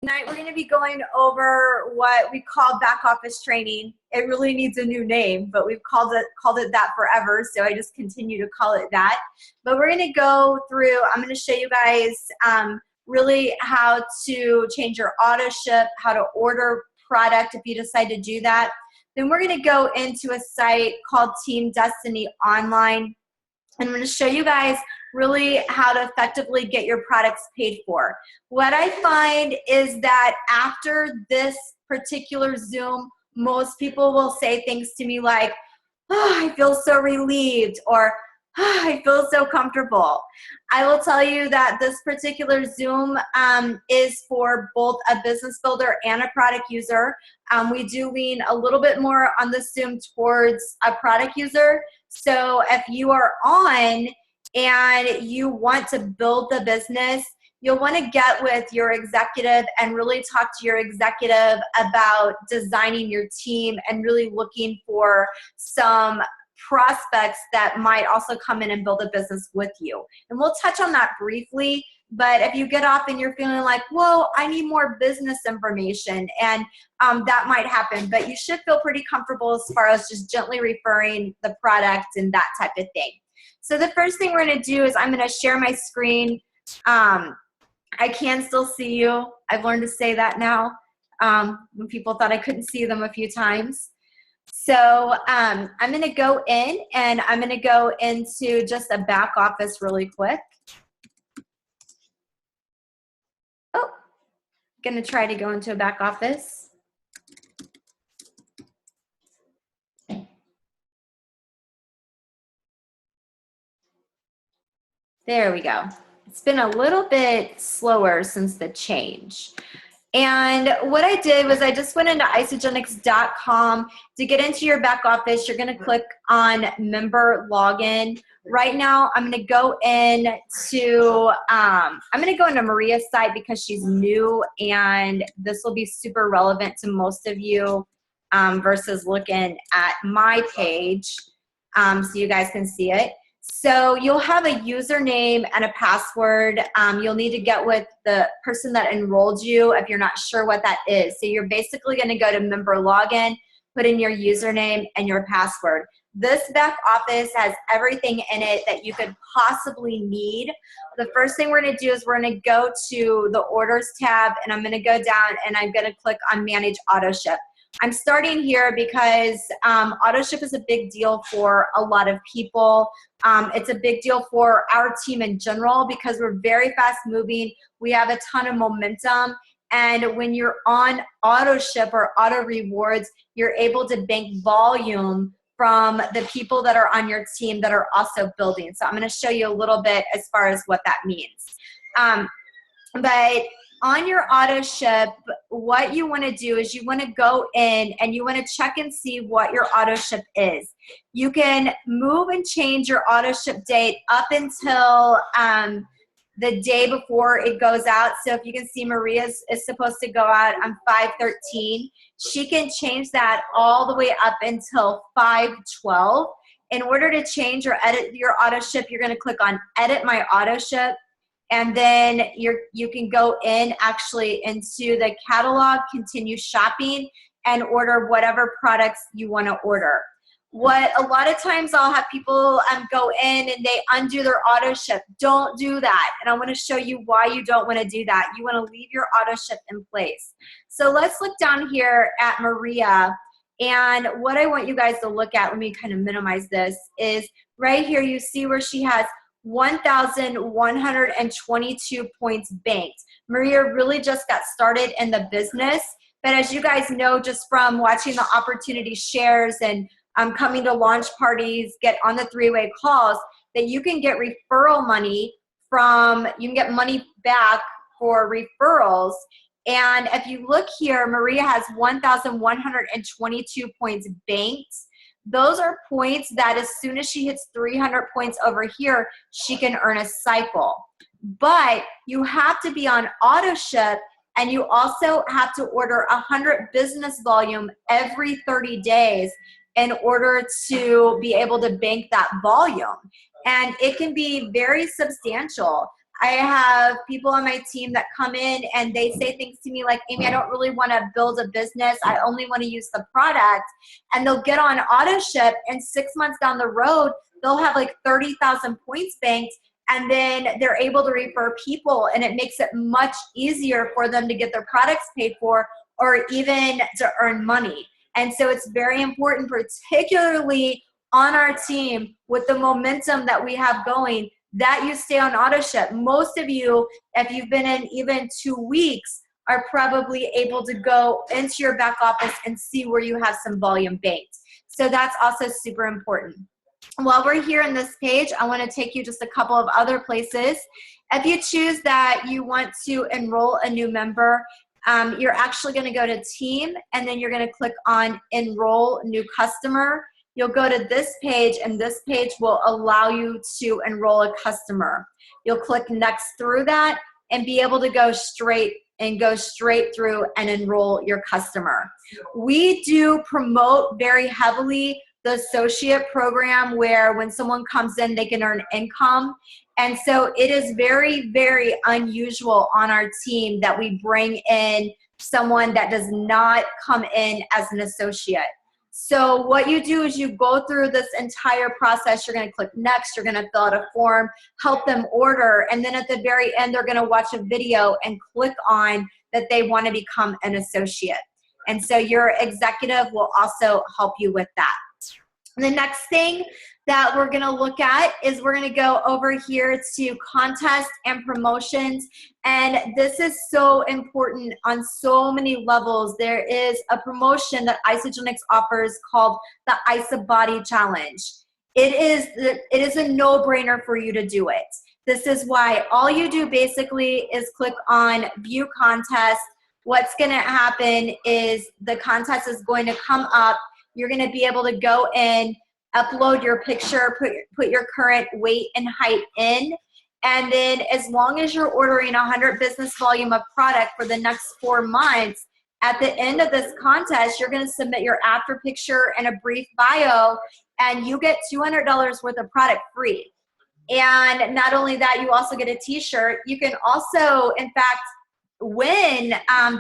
Tonight we're going to be going over what we call back office training. It really needs a new name, but we've called it that forever, so I just continue to call it that. But we're going to go through, I'm going to show you guys really how to change your auto ship, how to order product if you decide to do that. Then we're going to go into a site called Team Destiny Online. And I'm going to show you guys really how to effectively get your products paid for. What I find is that after this particular Zoom, most people will say things to me like, oh, I feel so relieved, or oh, I feel so comfortable. I will tell you that this particular Zoom is for both a business builder and a product user. We do lean a little bit more on the Zoom towards a product user. So if you are on and you want to build the business, you'll want to get with your executive and really talk to your executive about designing your team and really looking for some prospects that might also come in and build a business with you. And we'll touch on that briefly, but if you get off and you're feeling like, whoa, I need more business information, and that might happen, but you should feel pretty comfortable as far as just gently referring the product and that type of thing. So the first thing we're going to do is I'm going to share my screen. I can still see you. I've learned to say that now when people thought I couldn't see them a few times. So I'm going to go in and I'm going to go into just a back office really quick. Oh, I'm going to try to go into a back office. There we go. It's been a little bit slower since the change. And what I did was I just went into Isagenix.com. To get into your back office, you're going to click on member login. Right now, I'm going to go into Maria's site because she's new, and this will be super relevant to most of you versus looking at my page so you guys can see it. So you'll have a username and a password. You'll need to get with the person that enrolled you if you're not sure what that is. So you're basically going to go to member login, put in your username and your password. This back office has everything in it that you could possibly need. The first thing we're going to do is we're going to go to the orders tab, and I'm going to go down and I'm going to click on manage auto ship. I'm starting here because auto ship is a big deal for a lot of people. It's a big deal for our team in general because we're very fast moving. We have a ton of momentum. And when you're on auto ship or auto rewards, you're able to bank volume from the people that are on your team that are also building. So I'm going to show you a little bit as far as what that means. But on your auto ship, what you want to do is you want to go in and you want to check and see what your auto ship is. You can move and change your auto ship date up until the day before it goes out. So if you can see, Maria's is supposed to go out on 5/13. She can change that all the way up until 5/12. In order to change or edit your auto ship, you're going to click on Edit My Auto Ship. And then you can go in actually into the catalog, continue shopping, and order whatever products you want to order. What a lot of times I'll have people go in and they undo their auto ship. Don't do that. And I want to show you why you don't want to do that. You want to leave your auto ship in place. So let's look down here at Maria. And what I want you guys to look at, let me kind of minimize this, is right here you see where she has 1,122 points banked. Maria really just got started in the business, but as you guys know, just from watching the opportunity shares and coming to launch parties, get on the three-way calls, that you can get referral money you can get money back for referrals. And if you look here, Maria has 1,122 points banked. Those are points that as soon as she hits 300 points over here, she can earn a cycle. But you have to be on auto ship, and you also have to order 100 business volume every 30 days in order to be able to bank that volume. And it can be very substantial. I have people on my team that come in and they say things to me like, Amy, I don't really want to build a business. I only want to use the product. And they'll get on auto ship, and 6 months down the road, they'll have like 30,000 points banked, and then they're able to refer people, and it makes it much easier for them to get their products paid for or even to earn money. And so it's very important, particularly on our team with the momentum that we have going, that you stay on auto ship. Most of you, if you've been in even 2 weeks, are probably able to go into your back office and see where you have some volume banked. So that's also super important. While we're here in this page, I want to take you just a couple of other places. If you choose that you want to enroll a new member, you're actually going to go to team, and then you're going to click on enroll new customer. You'll go to this page, and this page will allow you to enroll a customer. You'll click next through that and be able to go straight through and enroll your customer. We do promote very heavily the associate program, where when someone comes in, they can earn income. And so it is very, very unusual on our team that we bring in someone that does not come in as an associate. So what you do is you go through this entire process. You're going to click next. You're going to fill out a form, help them order. And then at the very end, they're going to watch a video and click on that they want to become an associate. And so your executive will also help you with that. And the next thing that we're going to look at is we're going to go over here to contests and promotions. And this is so important on so many levels. There is a promotion that Isagenix offers called the IsaBody Challenge. It is a no-brainer for you to do it. This is why all you do basically is click on view contest. What's going to happen is the contest is going to come up. You're going to be able to go in, upload your picture, put your current weight and height in, and then as long as you're ordering 100 business volume of product for the next 4 months, at the end of this contest, you're going to submit your after picture and a brief bio, and you get $200 worth of product free. And not only that, you also get a t-shirt. You can also, in fact, win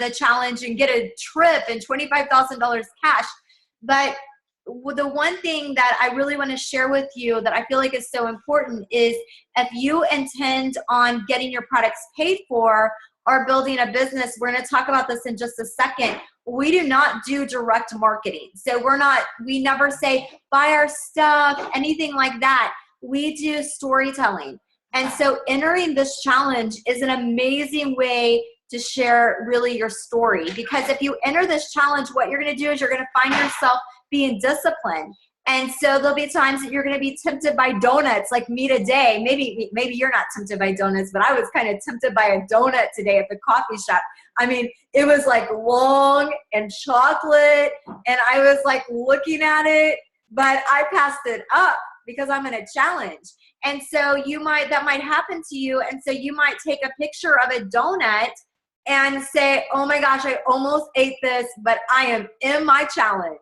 the challenge and get a trip and $25,000 cash. But the one thing that I really want to share with you that I feel like is so important is if you intend on getting your products paid for or building a business, we're going to talk about this in just a second. We do not do direct marketing. So we never say, buy our stuff, anything like that. We do storytelling. And so entering this challenge is an amazing way to share really your story. Because if you enter this challenge, what you're going to do is you're going to find yourself being disciplined. And so there'll be times that you're going to be tempted by donuts like me today. Maybe you're not tempted by donuts, but I was kind of tempted by a donut today at the coffee shop. I mean, it was like long and chocolate, and I was like looking at it, but I passed it up because I'm in a challenge. And so that might happen to you. And so you might take a picture of a donut and say, oh my gosh, I almost ate this, but I am in my challenge.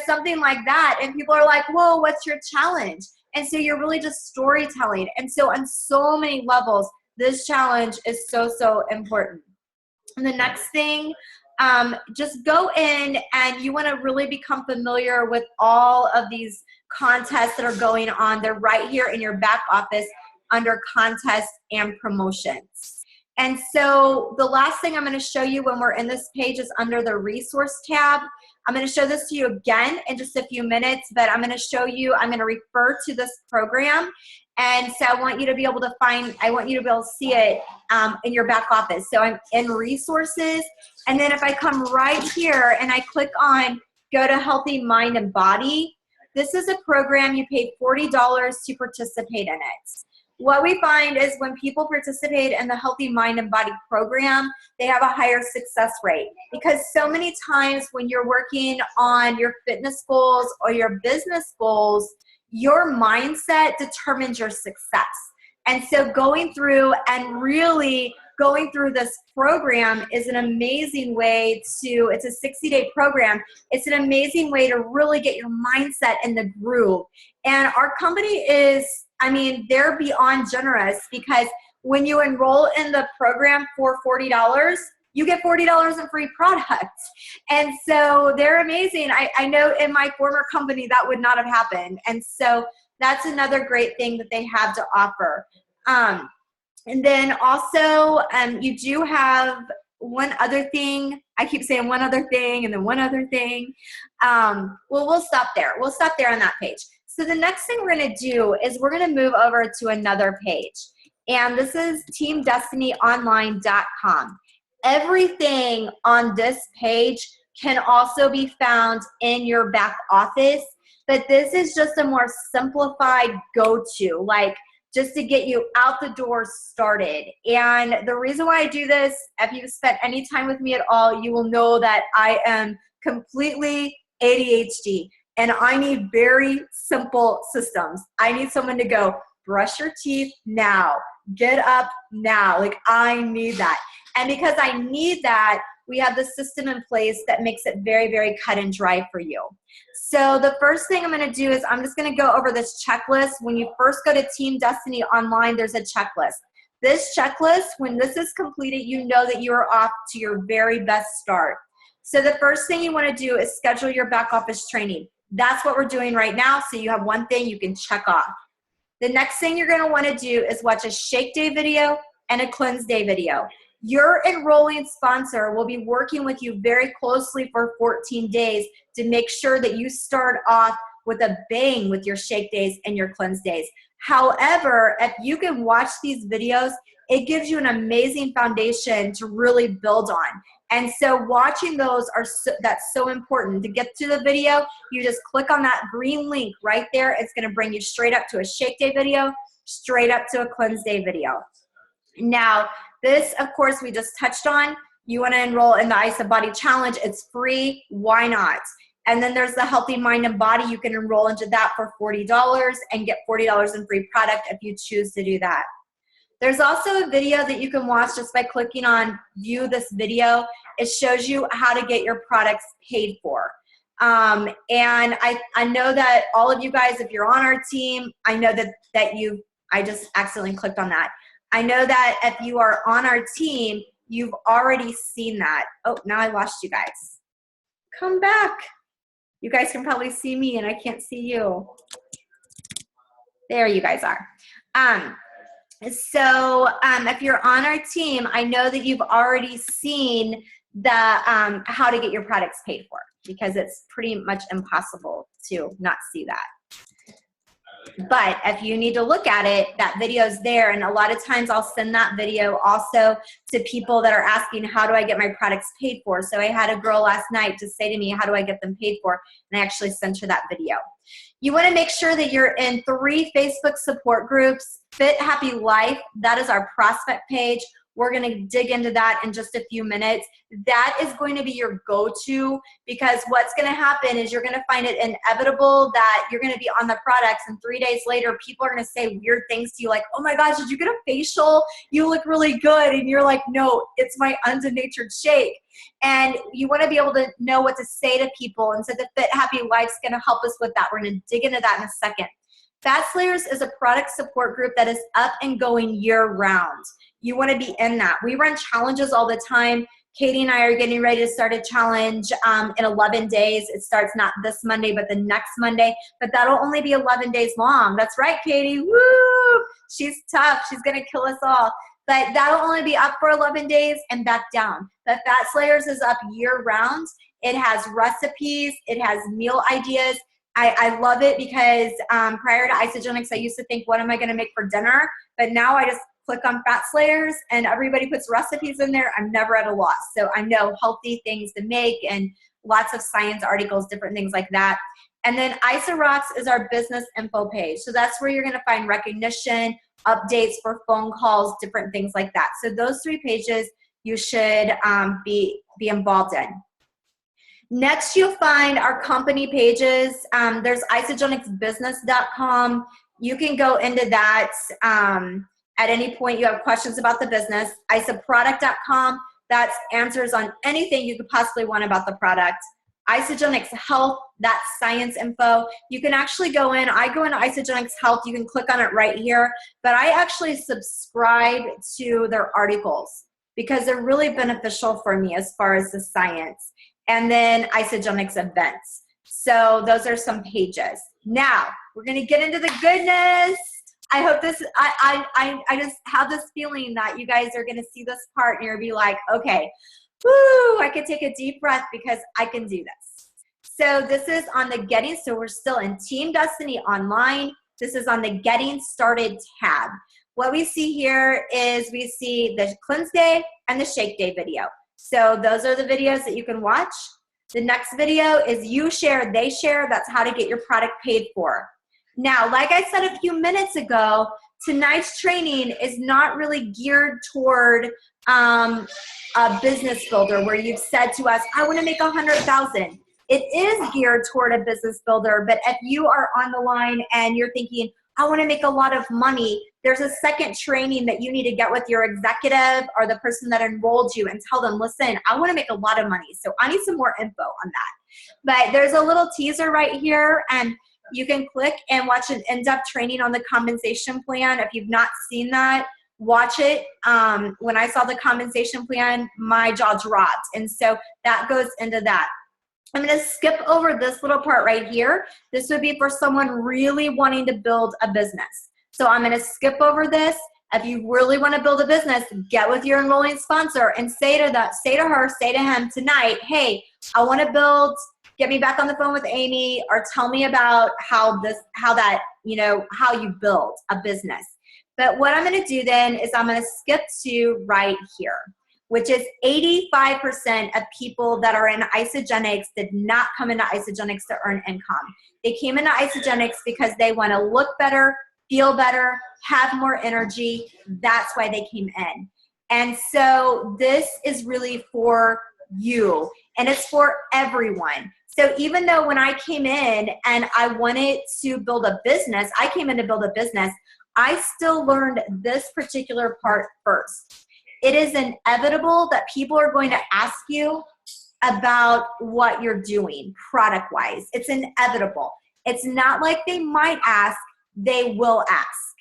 Something like that. And people are like, whoa, what's your challenge? And so you're really just storytelling. And so on so many levels, this challenge is so, so important. And the next thing, just go in and you want to really become familiar with all of these contests that are going on. They're right here in your back office under contests and promotions. And so the last thing I'm going to show you when we're in this page is under the resource tab. I'm going to show this to you again in just a few minutes, but I'm going to refer to this program. And so I want you to be able to see it in your back office. So I'm in resources. And then if I come right here and I click on go to Healthy Mind and Body, this is a program you pay $40 to participate in it. What we find is when people participate in the Healthy Mind and Body program, they have a higher success rate, because so many times when you're working on your fitness goals or your business goals, your mindset determines your success. And so going through this program is an amazing way it's a 60-day program. It's an amazing way to really get your mindset in the groove. And our company they're beyond generous, because when you enroll in the program for $40, you get $40 in free products. And so they're amazing. I know in my former company that would not have happened. And so that's another great thing that they have to offer. And then also you do have one other thing. I keep saying one other thing and then one other thing. Well, we'll stop there. We'll stop there on that page. So the next thing we're going to do is we're going to move over to another page. And this is teamdestinyonline.com. Everything on this page can also be found in your back office, but this is just a more simplified go-to, like just to get you out the door started. And the reason why I do this, if you've spent any time with me at all, you will know that I am completely ADHD and I need very simple systems. I need someone to go, brush your teeth now, get up now. Like, I need that. And because I need that, we have the system in place that makes it very, very cut and dry for you. So the first thing I'm going to do is I'm just going to go over this checklist. When you first go to Team Destiny Online, there's a checklist. This checklist, when this is completed, you know that you are off to your very best start. So the first thing you want to do is schedule your back office training. That's what we're doing right now. So you have one thing you can check off. The next thing you're going to want to do is watch a Shake Day video and a Cleanse Day video. Your enrolling sponsor will be working with you very closely for 14 days to make sure that you start off with a bang with your Shake Days and your Cleanse Days. However, if you can watch these videos, it gives you an amazing foundation to really build on. And so watching those that's so important. To get to the video, you just click on that green link right there. It's going to bring you straight up to a Shake Day video, straight up to a Cleanse Day video. Now, this, of course, we just touched on. You want to enroll in the IsaBody Challenge. It's free. Why not? And then there's the Healthy Mind and Body. You can enroll into that for $40 and get $40 in free product if you choose to do that. There's also a video that you can watch just by clicking on View This Video. It shows you how to get your products paid for. And I know that all of you guys, if you're on our team, I know that I just accidentally clicked on that. I know that if you are on our team, you've already seen that. Oh, now I lost you guys. Come back. You guys can probably see me and I can't see you. There you guys are. So if you're on our team, I know that you've already seen the how to get your products paid for, because it's pretty much impossible to not see that. But if you need to look at it, that video's there. And a lot of times I'll send that video also to people that are asking, how do I get my products paid for? So I had a girl last night to say to me, how do I get them paid for? And I actually sent her that video. You want to make sure that you're in 3 Facebook support groups. Fit Happy Life, that is our prospect page. We're going to dig into that in just a few minutes. That is going to be your go-to, because what's going to happen is you're going to find it inevitable that you're going to be on the products and 3 days later, people are going to say weird things to you like, oh my gosh, did you get a facial? You look really good. And you're like, no, it's my undenatured shake. And you want to be able to know what to say to people. And so the Fit Happy Life is going to help us with that. We're going to dig into that in a second. Fat Slayers is a product support group that is up and going year round. You want to be in that. We run challenges all the time. Katie and I are getting ready to start a challenge in 11 days. It starts not this Monday, but the next Monday. But that'll only be 11 days long. That's right, Katie. Woo! She's tough. She's going to kill us all. But that'll only be up for 11 days and back down. The Fat Slayers is up year round. It has recipes. It has meal ideas. I love it because prior to Isagenix, I used to think, what am I going to make for dinner? But now I just click on Fat Slayers and everybody puts recipes in there. I'm never at a loss. So I know healthy things to make and lots of science articles, different things like that. And then Isa Rocks is our business info page. So that's where you're going to find recognition, updates for phone calls, different things like that. So those 3 pages you should be involved in. Next, you'll find our company pages. There's isagenixbusiness.com. You can go into that at any point you have questions about the business. isaproduct.com, that's answers on anything you could possibly want about the product. Isagenix Health, that's science info. You can actually go in, I go into Isagenix Health, you can click on it right here, but I actually subscribe to their articles because they're really beneficial for me as far as the science. And then Isagenix events. So those are some pages. Now, we're gonna get into the goodness. I hope this, I just have this feeling that you guys are gonna see this part and you're gonna be like, okay, whoo, I could take a deep breath because I can do this. So this is on the getting, so we're still in Team Destiny Online. This is on the Getting Started tab. What we see here is we see the Cleanse Day and the Shake Day video. So those are the videos that you can watch. The next video is You Share, They Share. That's how to get your product paid for. Now, like I said a few minutes ago, tonight's training is not really geared toward a business builder where you've said to us, I want to make 100,000. It is geared toward a business builder, but if you are on the line and you're thinking, I want to make a lot of money, there's a second training that you need to get with your executive or the person that enrolled you and tell them, listen, I want to make a lot of money, so I need some more info on that. But there's a little teaser right here, and you can click and watch an in-depth training on the compensation plan. If you've not seen that, watch it. When I saw the compensation plan, my jaw dropped. And so that goes into that. I'm going to skip over this little part right here. This would be for someone really wanting to build a business. So I'm going to skip over this. If you really want to build a business, get with your enrolling sponsor and say to her, say to him tonight, hey, I want to build, get me back on the phone with Amy, or tell me about how you build a business. But what I'm going to do then is I'm going to skip to right here, which is 85% of people that are in Isagenix did not come into Isagenix to earn income. They came into Isagenix because they want to look better, feel better, have more energy. That's why they came in. And so this is really for you, and it's for everyone. So even though when I came in and I wanted to build a business, I came in to build a business, I still learned this particular part first. It is inevitable that people are going to ask you about what you're doing product-wise. It's inevitable. It's not like they might ask, they will ask.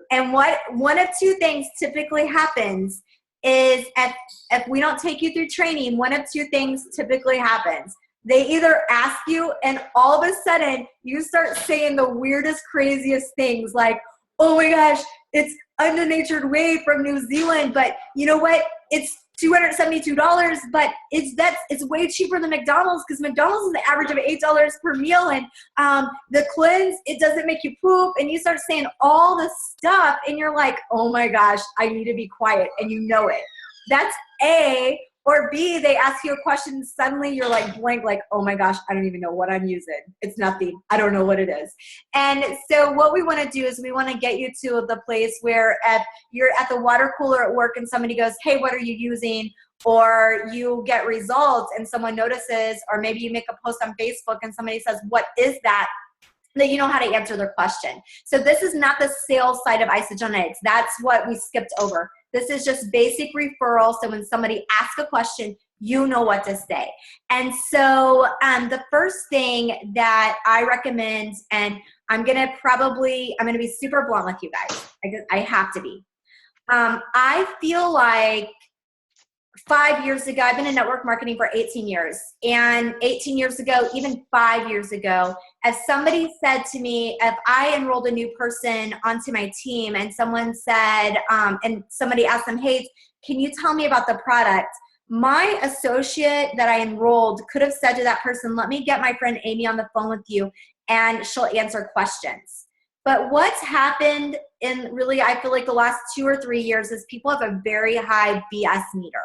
And one of two things typically happens is if we don't take you through training, one of two things typically happens. They either ask you and all of a sudden you start saying the weirdest, craziest things like, oh my gosh, it's Undenatured Whey from New Zealand, but you know what? It's $272, but it's way cheaper than McDonald's because McDonald's is the average of $8 per meal, and the Cleanse, it doesn't make you poop, and you start saying all this stuff, and you're like, oh my gosh, I need to be quiet, and you know it. That's A. Or B, they ask you a question, suddenly you're like blank, like, oh my gosh, I don't even know what I'm using. It's nothing. I don't know what it is. And so what we want to do is we want to get you to the place where if you're at the water cooler at work and somebody goes, hey, what are you using? Or you get results and someone notices, or maybe you make a post on Facebook and somebody says, what is that? That you know how to answer their question. So this is not the sales side of Isagenix. That's what we skipped over. This is just basic referral. So when somebody asks a question, you know what to say. And so the first thing that I recommend, and I'm going to be super blunt with you guys. I have to be. I feel like 5 years ago, I've been in network marketing for 18 years. And 18 years ago, even 5 years ago, if somebody said to me, if I enrolled a new person onto my team and someone said, and somebody asked them, hey, can you tell me about the product? My associate that I enrolled could have said to that person, let me get my friend Amy on the phone with you and she'll answer questions. But what's happened in really, I feel like the last 2 or 3 years is people have a very high BS meter.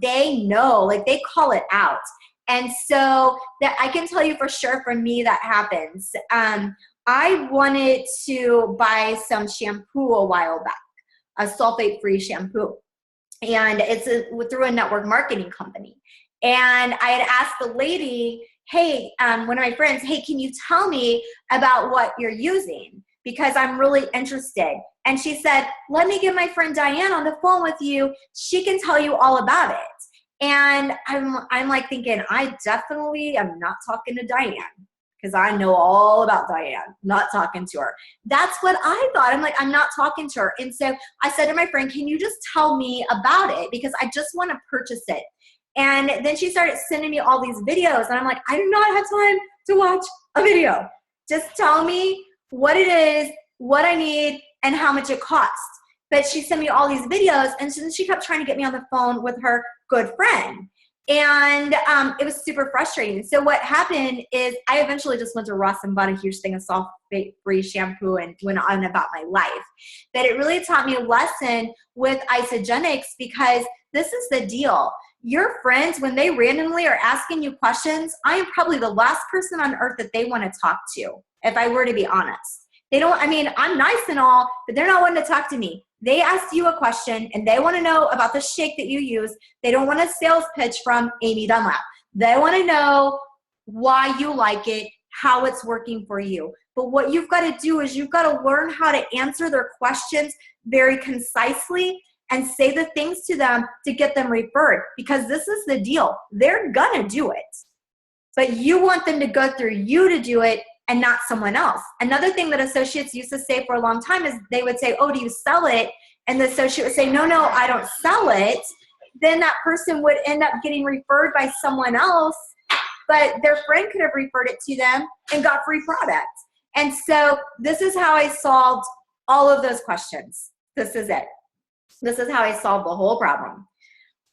They know, like they call it out. And so that I can tell you for sure for me that happens. I wanted to buy some shampoo a while back, a sulfate-free shampoo. And it's through a network marketing company. And I had asked the lady, hey, one of my friends, hey, can you tell me about what you're using? Because I'm really interested. And she said, let me get my friend Diane on the phone with you. She can tell you all about it. And I'm like thinking, I definitely am not talking to Diane because I know all about Diane, not talking to her. That's what I thought. I'm like, I'm not talking to her. And so I said to my friend, can you just tell me about it? Because I just want to purchase it. And then she started sending me all these videos. And I'm like, I do not have time to watch a video. Just tell me what it is, what I need, and how much it costs. But she sent me all these videos, and she kept trying to get me on the phone with her good friend. And it was super frustrating. So what happened is I eventually just went to Ross and bought a huge thing of sulfate-free shampoo and went on about my life. But it really taught me a lesson with Isagenix, because this is the deal. Your friends, when they randomly are asking you questions, I am probably the last person on earth that they want to talk to, if I were to be honest. They don't, I mean, I'm nice and all, but they're not wanting to talk to me. They ask you a question and they want to know about the shake that you use. They don't want a sales pitch from Amy Dunlap. They want to know why you like it, how it's working for you. But what you've got to do is you've got to learn how to answer their questions very concisely and say the things to them to get them referred, because this is the deal. They're gonna do it, but you want them to go through you to do it and not someone else. Another thing that associates used to say for a long time is they would say, oh, do you sell it? And the associate would say, no, I don't sell it. Then that person would end up getting referred by someone else, but their friend could have referred it to them and got free product. And so this is how I solved all of those questions. This is it. This is how I solved the whole problem.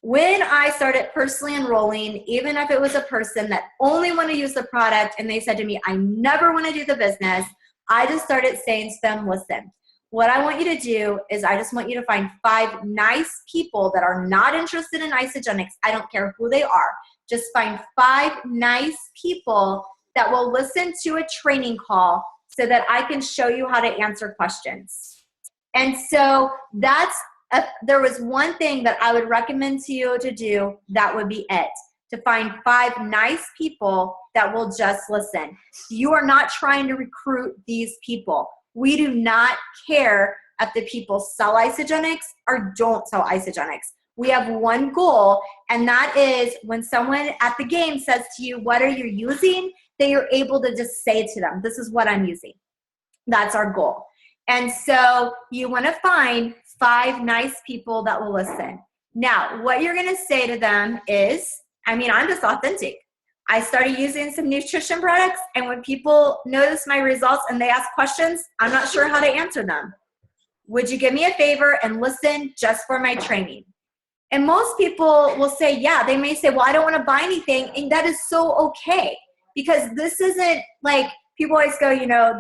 When I started personally enrolling, even if it was a person that only wanted to use the product and they said to me, I never want to do the business, I just started saying to them, listen, what I want you to do is I just want you to find 5 nice people that are not interested in Isagenix. I don't care who they are. Just find 5 nice people that will listen to a training call so that I can show you how to answer questions. And so there was one thing that I would recommend to you to do, that would be it. To find 5 nice people that will just listen. You are not trying to recruit these people. We do not care if the people sell Isagenix or don't sell Isagenix. We have one goal, and that is when someone at the game says to you, what are you using? That you're able to just say to them, this is what I'm using. That's our goal. And so you want to find 5 nice people that will listen. Now, what you're going to say to them is, I'm just authentic. I started using some nutrition products, and when people notice my results and they ask questions, I'm not sure how to answer them. Would you give me a favor and listen just for my training? And most people will say, yeah. They may say, well, I don't want to buy anything, and that is so okay, because this isn't like, people always go,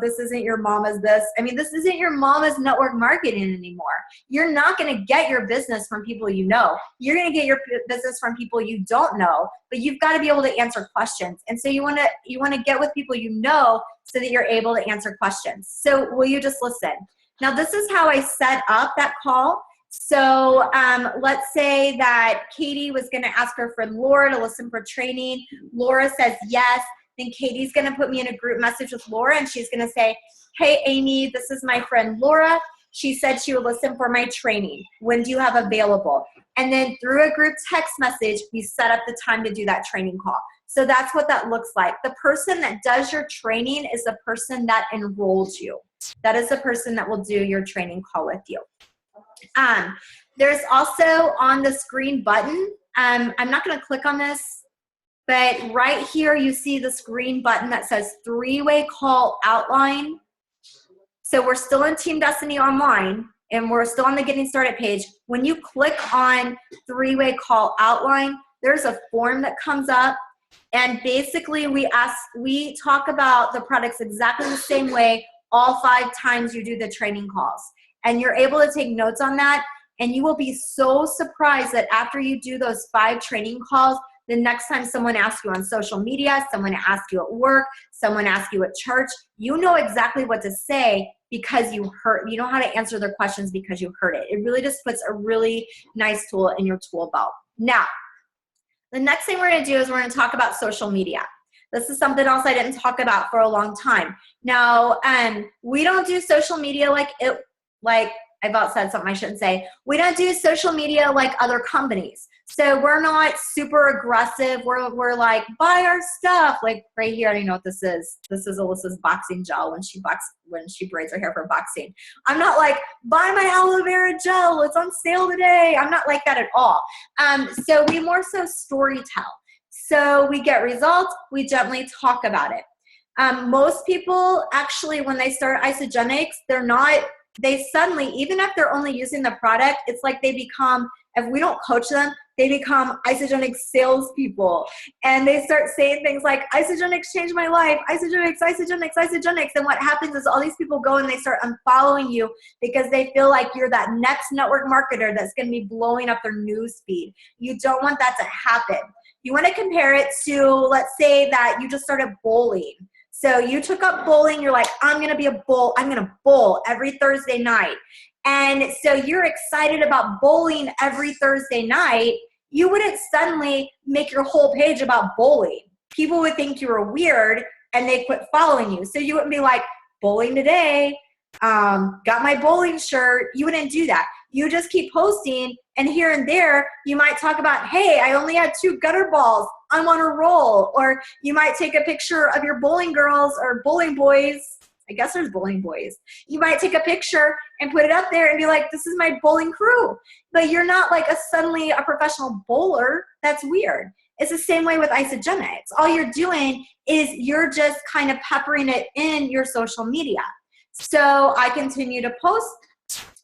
this isn't your mama's this. This isn't your mama's network marketing anymore. You're not going to get your business from people you know. You're going to get your business from people you don't know, but you've got to be able to answer questions. And so you want to get with people you know so that you're able to answer questions. So will you just listen? Now, this is how I set up that call. So let's say that Katie was going to ask her friend Laura to listen for training. Laura says yes. Then Katie's going to put me in a group message with Laura, and she's going to say, hey, Amy, this is my friend Laura. She said she would listen for my training. When do you have available? And then through a group text message, we set up the time to do that training call. So that's what that looks like. The person that does your training is the person that enrolls you. That is the person that will do your training call with you. There's also on the screen button. I'm not going to click on this, but right here you see this green button that says 3-way call outline. So we're still in Team Destiny Online, and we're still on the getting started page. When you click on 3-way call outline, there's a form that comes up, and basically we talk about the products exactly the same way all 5 times you do the training calls. And you're able to take notes on that, and you will be so surprised that after you do those 5 training calls, the next time someone asks you on social media, someone asks you at work, someone asks you at church, you know exactly what to say because you know how to answer their questions because you heard it. It really just puts a really nice tool in your tool belt. Now, the next thing we're going to do is we're going to talk about social media. This is something else I didn't talk about for a long time. Now, we don't do social media like about said something I shouldn't say. We don't do social media like other companies. So we're not super aggressive. We're like, buy our stuff. Like right here, I don't even know what this is. This is Alyssa's boxing gel when she braids her hair for boxing. I'm not like, buy my aloe vera gel. It's on sale today. I'm not like that at all. So we more so story tell. So we get results. We gently talk about it. Most people actually, when they start Isagenix, they suddenly, even if they're only using the product, it's like they become, if we don't coach them, they become Isagenix salespeople. And they start saying things like, Isagenix changed my life, Isagenix, Isagenix, Isagenix. And what happens is all these people go and they start unfollowing you because they feel like you're that next network marketer that's going to be blowing up their news feed. You don't want that to happen. You want to compare it to, let's say that you just started bowling. So you took up bowling, you're like, I'm going to bowl every Thursday night. And so you're excited about bowling every Thursday night. You wouldn't suddenly make your whole page about bowling. People would think you were weird and they quit following you. So you wouldn't be like, bowling today, got my bowling shirt. You wouldn't do that. You just keep posting, and here and there, you might talk about, hey, I only had 2 gutter balls. I'm on a roll. Or you might take a picture of your bowling girls or bowling boys. I guess there's bowling boys. You might take a picture and put it up there and be like, this is my bowling crew. But you're not like suddenly a professional bowler. That's weird. It's the same way with Isagenix. All you're doing is you're just kind of peppering it in your social media. So I continue to post.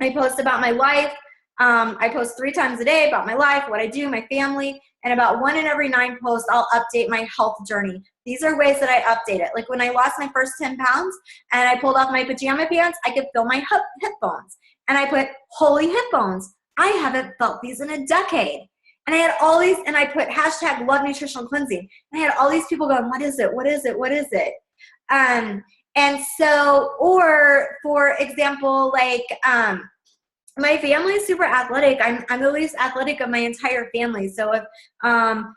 I post about my life. I post 3 times a day about my life, what I do, my family, and about 1 in every 9 posts, I'll update my health journey. These are ways that I update it. Like when I lost my first 10 pounds and I pulled off my pajama pants, I could feel my hip bones. And I put, holy hip bones. I haven't felt these in a decade. And I had all these, and I put hashtag love nutritional cleansing. And I had all these people going, what is it? What is it? What is it? And so, or for example, like, my family is super athletic. I'm the least athletic of my entire family. So if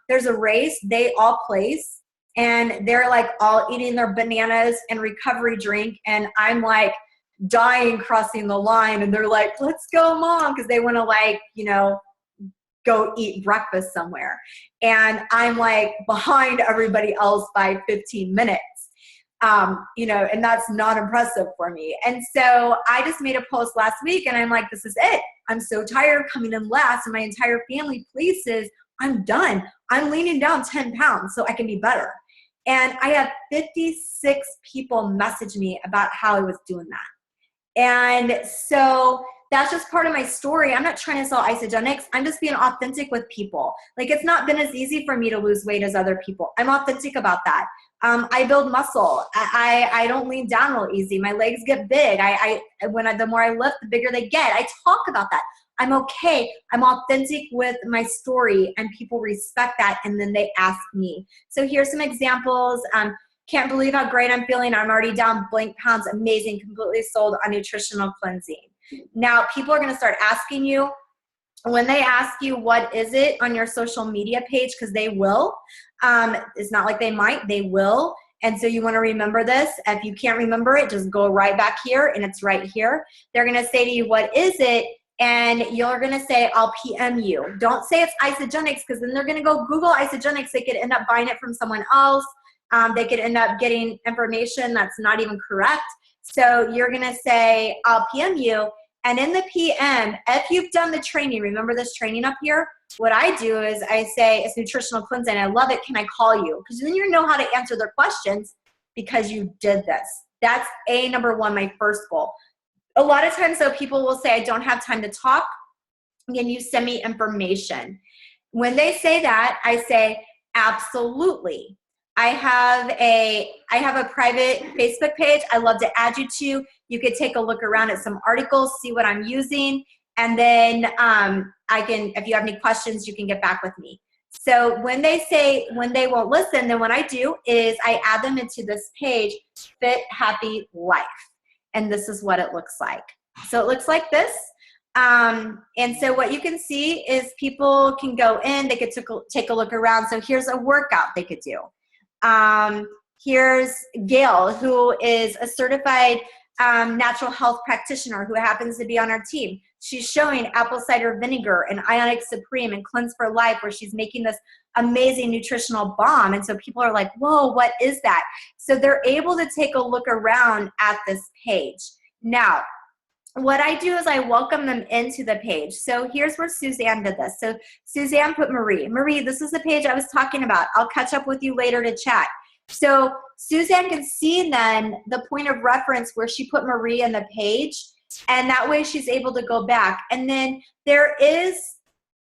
there's a race, they all place, and they're like all eating their bananas and recovery drink. And I'm like dying crossing the line. And they're like, let's go, Mom. Because they want to like, you know, go eat breakfast somewhere. And I'm like behind everybody else by 15 minutes. You know, and that's not impressive for me. And so I just made a post last week and I'm like, this is it. I'm so tired of coming in last and my entire family places. I'm done. I'm leaning down 10 pounds so I can be better. And I had 56 people message me about how I was doing that. And so that's just part of my story. I'm not trying to sell Isagenix. I'm just being authentic with people. Like, it's not been as easy for me to lose weight as other people. I'm authentic about that. I build muscle. I don't lean down real easy. My legs get big. The more I lift, the bigger they get. I talk about that. I'm okay. I'm authentic with my story, and people respect that, and then they ask me. So here's some examples. Can't believe how great I'm feeling. I'm already down blank pounds. Amazing. Completely sold on nutritional cleansing. Now, people are going to start asking you, when they ask you what is it on your social media page, because they will. It's not like they might, they will. And so you want to remember this. If you can't remember it, just go right back here, and it's right here. They're going to say to you, what is it? And you're going to say, I'll PM you. Don't say it's Isagenix, because then they're going to go Google Isagenix. They could end up buying it from someone else. They could end up getting information that's not even correct. So you're going to say, I'll PM you. And in the PM, if you've done the training, remember this training up here? What I do is I say, it's nutritional cleansing. I love it. Can I call you? Because then you know how to answer their questions because you did this. That's number 1, my first goal. A lot of times, though, people will say, I don't have time to talk. Can you send me information? When they say that, I say, absolutely. I have a private Facebook page I'd love to add you to. You could take a look around at some articles, see what I'm using, and then if you have any questions, you can get back with me. So when they won't listen, then what I do is I add them into this page, Fit Happy Life. And this is what it looks like. So it looks like this. And so what you can see is people can go in, they could take a look around. So here's a workout they could do. Here's Gail, who is a certified natural health practitioner who happens to be on our team. She's showing apple cider vinegar and Ionic Supreme and Cleanse for Life, where she's making this amazing nutritional bomb. And so people are like, whoa, what is that? So they're able to take a look around at this page. Now, what I do is I welcome them into the page. So here's where Suzanne did this. So Suzanne put Marie. Marie, this is the page I was talking about. I'll catch up with you later to chat. So Suzanne can see then the point of reference where she put Marie in the page, and that way she's able to go back. And then there is,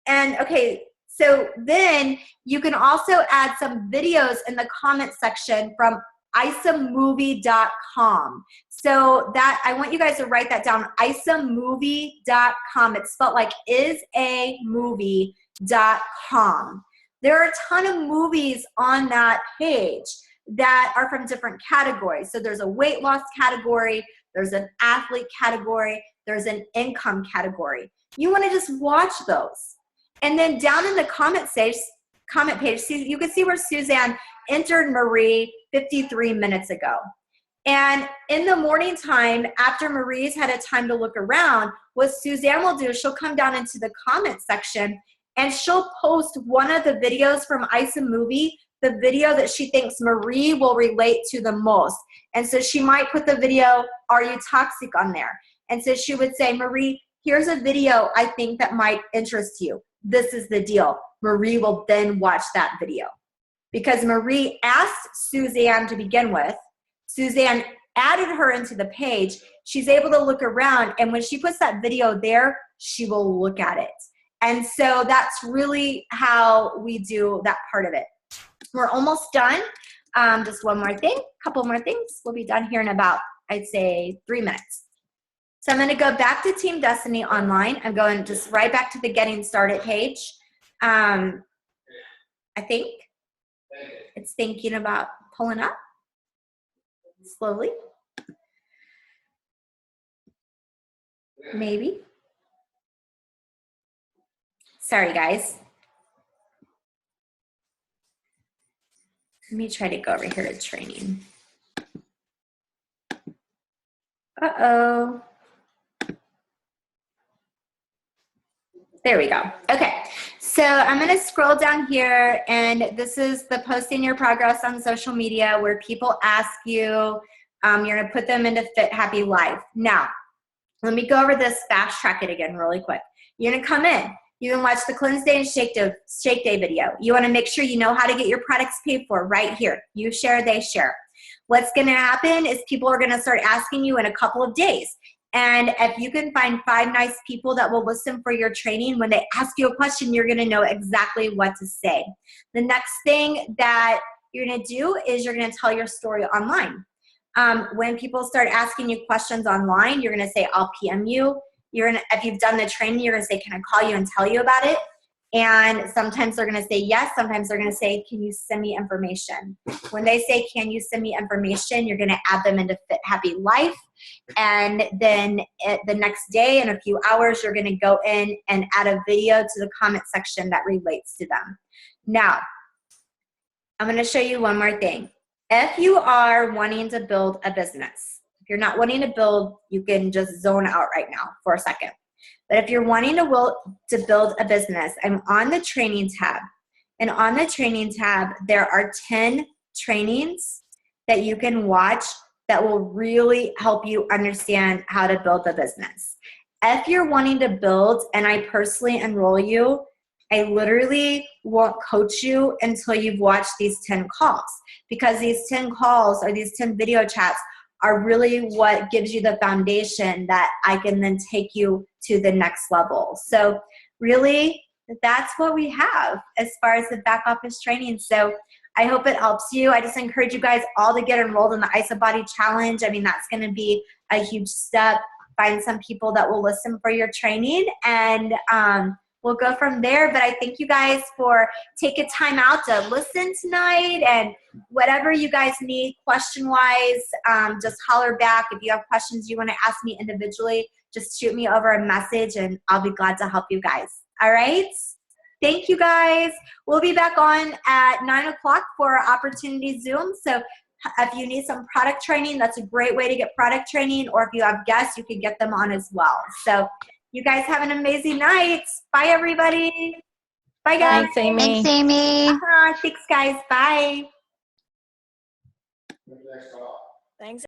and okay, so then you can also add some videos in the comment section from isamovie.com. So that, I want you guys to write that down, isamovie.com. It's spelled like isamovie.com. There are a ton of movies on that page that are from different categories. So there's a weight loss category, there's an athlete category, there's an income category. You want to just watch those. And then down in the comment page, you can see where Suzanne entered Marie 53 minutes ago. And in the morning time, after Marie's had a time to look around, what Suzanne will do is she'll come down into the comment section and she'll post one of the videos from isamovie, the video that she thinks Marie will relate to the most. And so she might put the video, Are You Toxic, on there. And so she would say, Marie, here's a video I think that might interest you. This is the deal. Marie will then watch that video. Because Marie asked Suzanne to begin with, Suzanne added her into the page, she's able to look around, and when she puts that video there, she will look at it. And so that's really how we do that part of it. We're almost done. Just one more thing, couple more things. We'll be done here in about, I'd say, 3 minutes. So I'm going to go back to Team Destiny Online. I'm going just right back to the Getting Started page. I think it's thinking about pulling up slowly. Maybe. Sorry, guys. Let me try to go over here to training. Uh-oh. There we go. Okay. So I'm going to scroll down here, and this is the posting your progress on social media where people ask you, you're going to put them into Fit Happy Life. Now, let me go over this, fast track it again really quick. You're going to come in. You can watch the Cleanse Day and Shake Day video. You want to make sure you know how to get your products paid for right here. You share, they share. What's going to happen is people are going to start asking you in a couple of days. And if you can find 5 nice people that will listen for your training, when they ask you a question, you're going to know exactly what to say. The next thing that you're going to do is you're going to tell your story online. When people start asking you questions online, you're going to say, I'll PM you. If you've done the training, you're going to say, can I call you and tell you about it? And sometimes they're going to say yes. Sometimes they're going to say, can you send me information? When they say, can you send me information, you're going to add them into Fit Happy Life. And then the next day, in a few hours, you're going to go in and add a video to the comment section that relates to them. Now, I'm going to show you one more thing. If you are wanting to build a business, if you're not wanting to build, you can just zone out right now for a second. But if you're wanting to build a business, I'm on the training tab. And on the training tab, there are 10 trainings that you can watch that will really help you understand how to build a business. If you're wanting to build and I personally enroll you, I literally won't coach you until you've watched these 10 calls, because these 10 calls or these 10 video chats are really what gives you the foundation that I can then take you to the next level. So really, that's what we have as far as the back office training. So I hope it helps you. I just encourage you guys all to get enrolled in the IsaBody Challenge. I mean, that's going to be a huge step. Find some people that will listen for your training, and we'll go from there. But I thank you guys for taking time out to listen tonight, and whatever you guys need question-wise, just holler back. If you have questions you want to ask me individually, just shoot me over a message and I'll be glad to help you guys. All right? Thank you guys. We'll be back on at 9 o'clock for our Opportunity Zoom. So If you need some product training, that's a great way to get product training. Or if you have guests, you can get them on as well. So you guys have an amazing night. Bye, everybody. Bye, guys. Thanks, Amy. Thanks, Amy. Thanks, guys. Bye. Thanks.